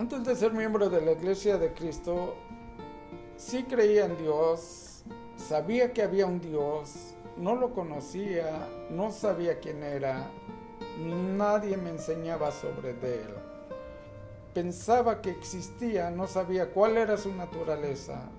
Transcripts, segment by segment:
Antes de ser miembro de la Iglesia de Cristo, sí creía en Dios, sabía que había un Dios, no lo conocía, no sabía quién era, nadie me enseñaba sobre él. Pensaba que existía, no sabía cuál era su naturaleza,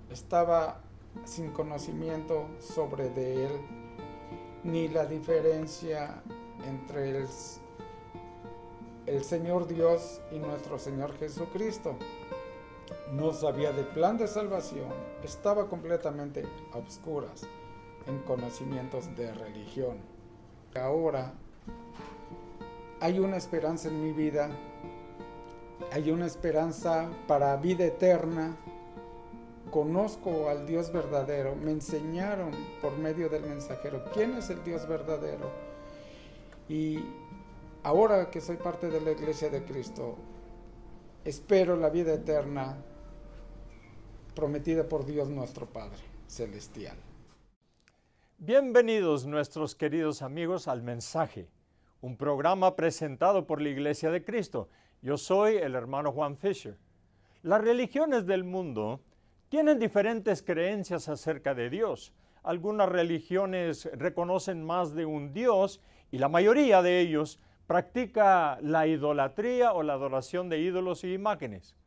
estaba sin conocimiento sobre de él, ni la diferencia entre el Señor Dios y nuestro Señor Jesucristo. No sabía del plan de salvación, estaba completamente a oscuras en conocimientos de religión. Ahora hay una esperanza en mi vida, hay una esperanza para vida eterna. Conozco al Dios verdadero, me enseñaron por medio del mensajero quién es el Dios verdadero. Y ahora que soy parte de la Iglesia de Cristo, espero la vida eterna prometida por Dios nuestro Padre Celestial. Bienvenidos nuestros queridos amigos al Mensaje, un programa presentado por la Iglesia de Cristo. Yo soy el hermano Juan Fisher. Las religiones del mundo tienen diferentes creencias acerca de Dios. Algunas religiones reconocen más de un Dios y la mayoría de ellos practica la idolatría o la adoración de ídolos y imágenes.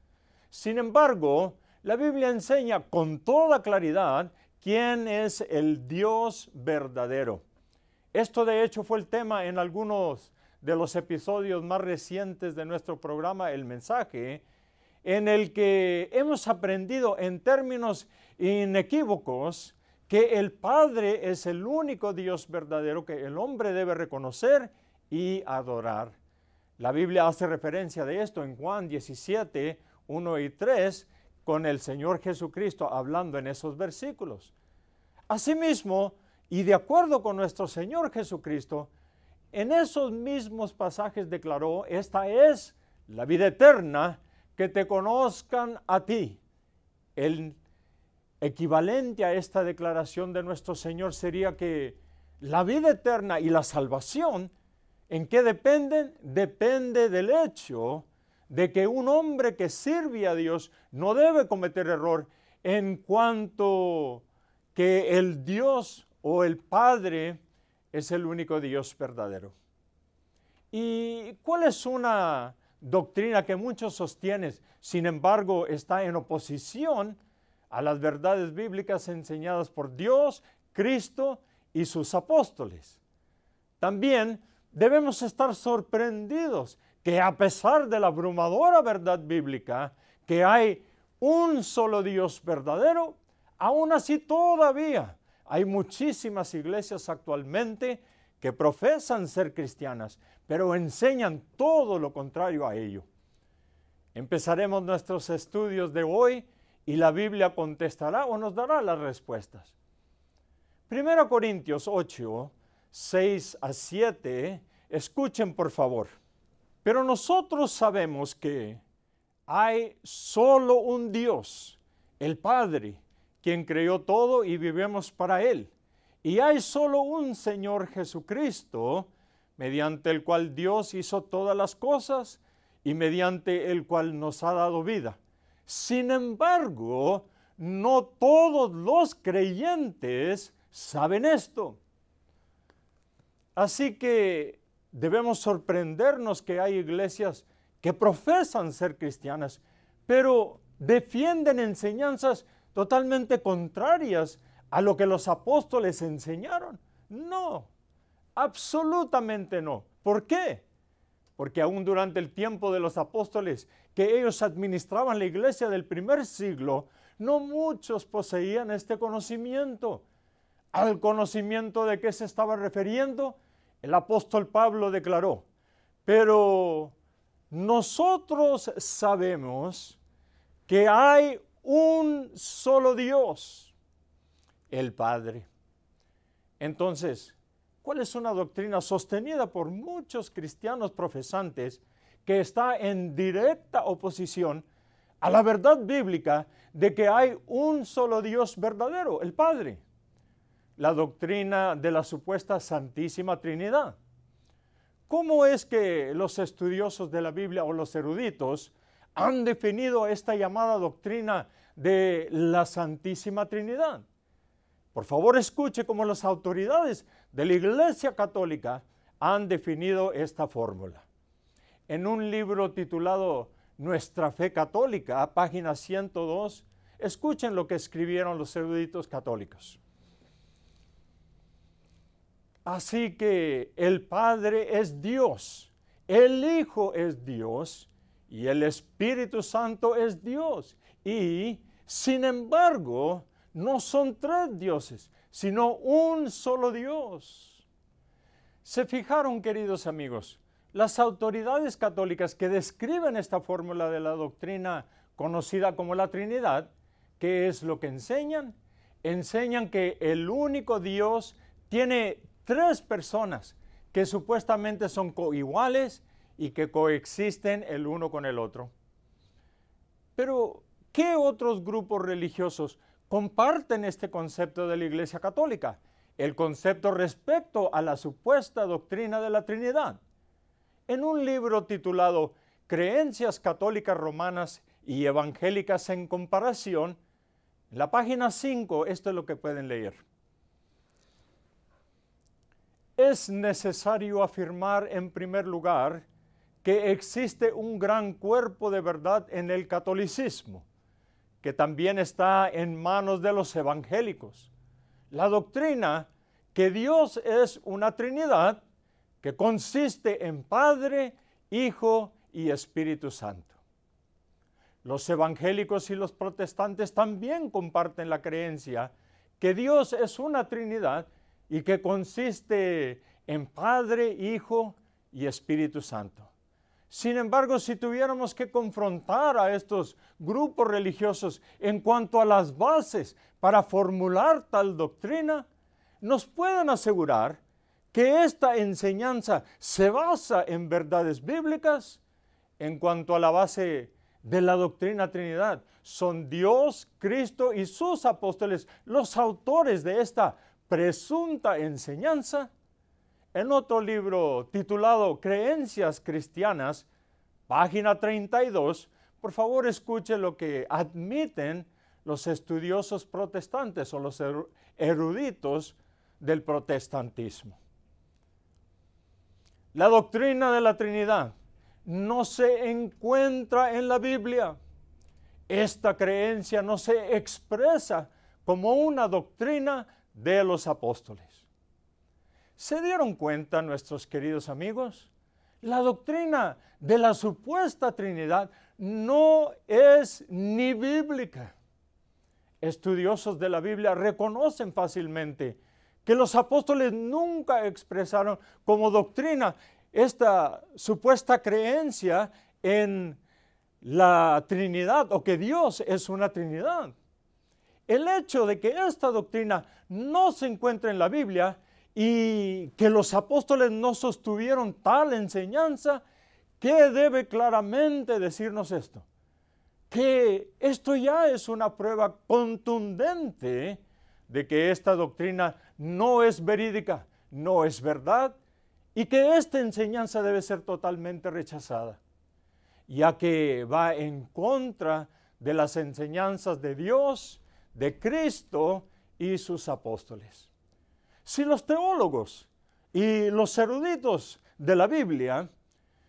Sin embargo, la Biblia enseña con toda claridad quién es el Dios verdadero. Esto de hecho fue el tema en algunos de los episodios más recientes de nuestro programa El Mensaje, en el que hemos aprendido en términos inequívocos que el Padre es el único Dios verdadero que el hombre debe reconocer y adorar. La Biblia hace referencia de esto en Juan 17, 1 y 3, con el Señor Jesucristo hablando en esos versículos. Asimismo, y de acuerdo con nuestro Señor Jesucristo, en esos mismos pasajes declaró: esta es la vida eterna, que te conozcan a ti. El equivalente a esta declaración de nuestro Señor sería que la vida eterna y la salvación, ¿en qué dependen? Depende del hecho de que un hombre que sirve a Dios no debe cometer error en cuanto que el Dios o el Padre es el único Dios verdadero. ¿Y cuál es una doctrina que muchos sostienen, sin embargo está en oposición a las verdades bíblicas enseñadas por Dios, Cristo y sus apóstoles? También debemos estar sorprendidos que a pesar de la abrumadora verdad bíblica que hay un solo Dios verdadero, aún así todavía hay muchísimas iglesias actualmente que profesan ser cristianas, pero enseñan todo lo contrario a ello. Empezaremos nuestros estudios de hoy y la Biblia contestará o nos dará las respuestas. 1 Corintios 8, 6 a 7, escuchen por favor. Pero nosotros sabemos que hay solo un Dios, el Padre, quien creó todo y vivimos para Él. Y hay solo un Señor Jesucristo, mediante el cual Dios hizo todas las cosas y mediante el cual nos ha dado vida. Sin embargo, no todos los creyentes saben esto. Así que debemos sorprendernos que hay iglesias que profesan ser cristianas, pero defienden enseñanzas totalmente contrarias a lo que los apóstoles enseñaron. No, absolutamente no. ¿Por qué? Porque aún durante el tiempo de los apóstoles, que ellos administraban la iglesia del primer siglo, no muchos poseían este conocimiento. ¿Al conocimiento de qué se estaba refiriendo? El apóstol Pablo declaró: pero nosotros sabemos que hay un solo Dios, el Padre. Entonces, ¿cuál es una doctrina sostenida por muchos cristianos profesantes que está en directa oposición a la verdad bíblica de que hay un solo Dios verdadero, el Padre? La doctrina de la supuesta Santísima Trinidad. ¿Cómo es que los estudiosos de la Biblia o los eruditos han definido esta llamada doctrina de la Santísima Trinidad. Por favor, escuche cómo las autoridades de la Iglesia Católica han definido esta fórmula. En un libro titulado Nuestra Fe Católica, página 102, escuchen lo que escribieron los eruditos católicos. Así que el Padre es Dios, el Hijo es Dios y el Espíritu Santo es Dios. Y, sin embargo, no son tres dioses, sino un solo Dios. ¿Se fijaron, queridos amigos? Las autoridades católicas que describen esta fórmula de la doctrina conocida como la Trinidad, ¿qué es lo que enseñan? Enseñan que el único Dios tiene tres personas que supuestamente son coiguales y que coexisten el uno con el otro. Pero, ¿qué otros grupos religiosos comparten este concepto de la Iglesia Católica? El concepto respecto a la supuesta doctrina de la Trinidad. En un libro titulado Creencias Católicas Romanas y Evangélicas en Comparación, en la página 5, esto es lo que pueden leer. Es necesario afirmar en primer lugar que existe un gran cuerpo de verdad en el catolicismo, que también está en manos de los evangélicos. La doctrina que Dios es una Trinidad que consiste en Padre, Hijo y Espíritu Santo. Los evangélicos y los protestantes también comparten la creencia que Dios es una Trinidad y que consiste en Padre, Hijo y Espíritu Santo. Sin embargo, si tuviéramos que confrontar a estos grupos religiosos en cuanto a las bases para formular tal doctrina, nos pueden asegurar que esta enseñanza se basa en verdades bíblicas. En cuanto a la base de la doctrina Trinidad, son Dios, Cristo y sus apóstoles los autores de esta presunta enseñanza. En otro libro titulado Creencias Cristianas, página 32, por favor escuche lo que admiten los estudiosos protestantes o los eruditos del protestantismo. La doctrina de la Trinidad no se encuentra en la Biblia. Esta creencia no se expresa como una doctrina de los apóstoles. ¿Se dieron cuenta, nuestros queridos amigos? La doctrina de la supuesta Trinidad no es ni bíblica. Estudiosos de la Biblia reconocen fácilmente que los apóstoles nunca expresaron como doctrina esta supuesta creencia en la Trinidad o que Dios es una Trinidad. El hecho de que esta doctrina no se encuentra en la Biblia y que los apóstoles no sostuvieron tal enseñanza, ¿qué debe claramente decirnos esto? Que esto ya es una prueba contundente de que esta doctrina no es verídica, no es verdad, y que esta enseñanza debe ser totalmente rechazada, ya que va en contra de las enseñanzas de Dios, de Cristo y sus apóstoles. Si los teólogos y los eruditos de la Biblia,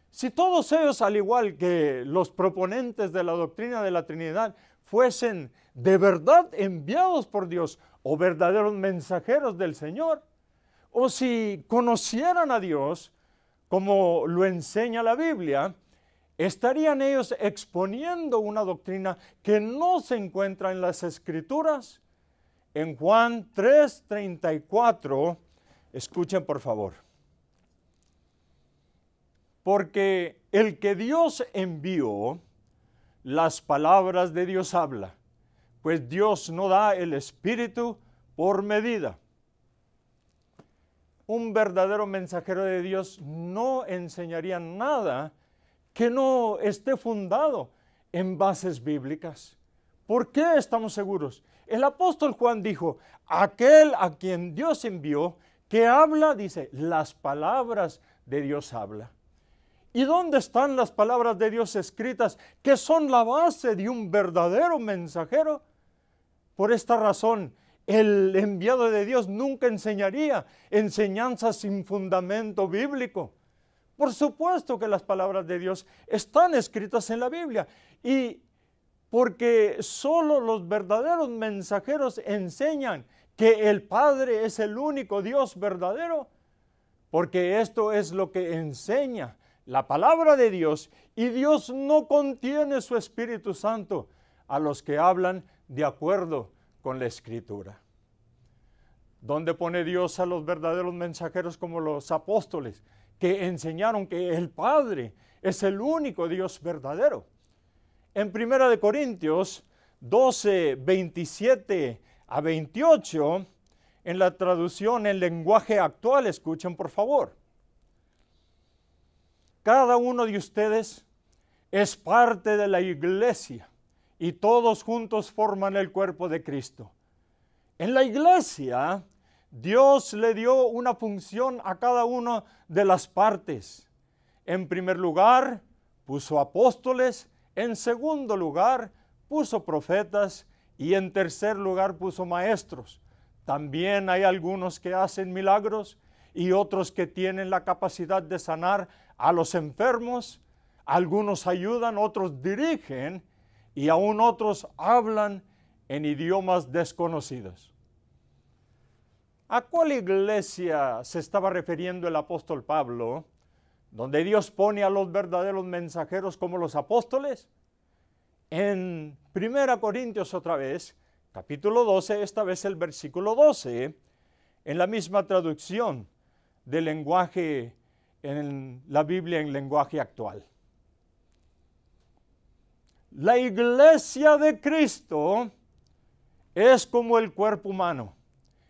si todos ellos, al igual que los proponentes de la doctrina de la Trinidad, fuesen de verdad enviados por Dios o verdaderos mensajeros del Señor, o si conocieran a Dios como lo enseña la Biblia, estarían ellos exponiendo una doctrina que no se encuentra en las Escrituras. En Juan 3:34, escuchen por favor. Porque el que Dios envió, las palabras de Dios habla, pues Dios no da el Espíritu por medida. Un verdadero mensajero de Dios no enseñaría nada que no esté fundado en bases bíblicas. ¿Por qué estamos seguros? El apóstol Juan dijo, aquel a quien Dios envió, que habla, dice, las palabras de Dios habla. ¿Y dónde están las palabras de Dios escritas que son la base de un verdadero mensajero? Por esta razón, el enviado de Dios nunca enseñaría enseñanzas sin fundamento bíblico. Por supuesto que las palabras de Dios están escritas en la Biblia, y porque solo los verdaderos mensajeros enseñan que el Padre es el único Dios verdadero, porque esto es lo que enseña la palabra de Dios, y Dios no contiene su Espíritu Santo a los que hablan de acuerdo con la Escritura. ¿Dónde pone Dios a los verdaderos mensajeros como los apóstoles, que enseñaron que el Padre es el único Dios verdadero? En 1 Corintios 12, 27 a 28, en la traducción en lenguaje actual, escuchen por favor. Cada uno de ustedes es parte de la iglesia y todos juntos forman el cuerpo de Cristo. En la iglesia, Dios le dio una función a cada una de las partes. En primer lugar, puso apóstoles. En segundo lugar, puso profetas. Y en tercer lugar, puso maestros. También hay algunos que hacen milagros y otros que tienen la capacidad de sanar a los enfermos. Algunos ayudan, otros dirigen y aún otros hablan en idiomas desconocidos. ¿A cuál iglesia se estaba refiriendo el apóstol Pablo, donde Dios pone a los verdaderos mensajeros como los apóstoles? En 1 Corintios otra vez, capítulo 12, esta vez el versículo 12, en la misma traducción del lenguaje en la Biblia en lenguaje actual. La iglesia de Cristo es como el cuerpo humano.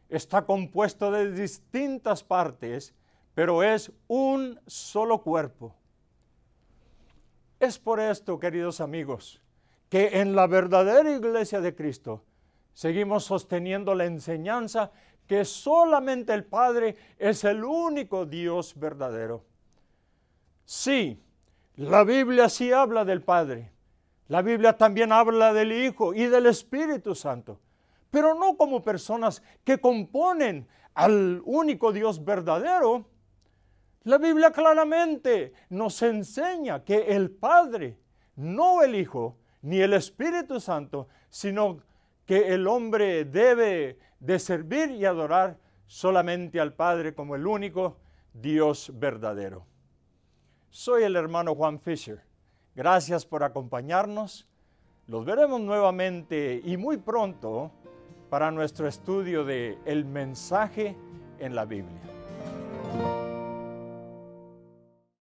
Está compuesto de distintas partes, pero es un solo cuerpo. Es por esto, queridos amigos, que en la verdadera iglesia de Cristo seguimos sosteniendo la enseñanza que solamente el Padre es el único Dios verdadero. Sí, la Biblia sí habla del Padre. La Biblia también habla del Hijo y del Espíritu Santo, pero no como personas que componen al único Dios verdadero. La Biblia claramente nos enseña que el Padre, no el Hijo, ni el Espíritu Santo, sino que el hombre debe de servir y adorar solamente al Padre como el único Dios verdadero. Soy el hermano Juan Fisher. Gracias por acompañarnos. Los veremos nuevamente y muy pronto para nuestro estudio de El mensaje en la Biblia.